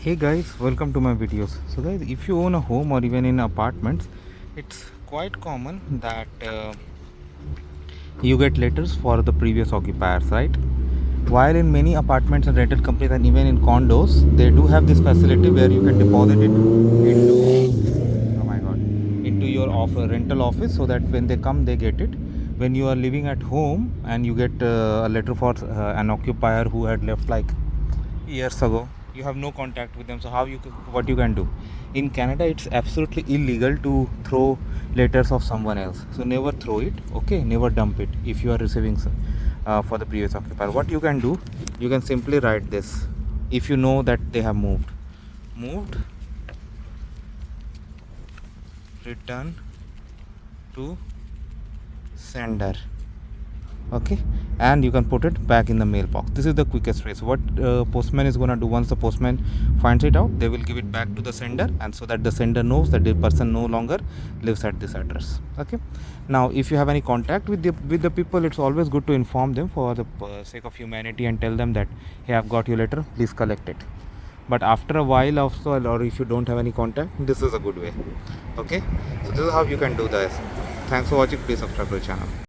Hey guys, welcome to my videos. So guys, if you own a home or even in apartments, it's quite common that you get letters for the previous occupiers, right? While in many apartments and rental companies and even in condos, they do have this facility where you can deposit it into, oh my god, into your rental office, so that when they come they get it. When you are living at home and you get a letter for an occupier who had left like years ago, you have no contact with them, so what you can do in Canada, it's absolutely illegal to throw letters of someone else, so never throw it, okay? Never dump it. If you are receiving for the previous occupier, what you can do, you can simply write this. If you know that they have moved return to sender, okay, and you can put it back in the mailbox. This is the quickest way. So what postman is gonna do, once the postman finds it out, they will give it back to the sender, and so that the sender knows that the person no longer lives at this address, okay? Now if you have any contact with the people, it's always good to inform them for the sake of humanity and tell them that, hey, I've got your letter, please collect it. But after a while also, or if you don't have any contact, this is a good way, okay? So this is how you can do this. Thanks for watching. Please subscribe to the channel.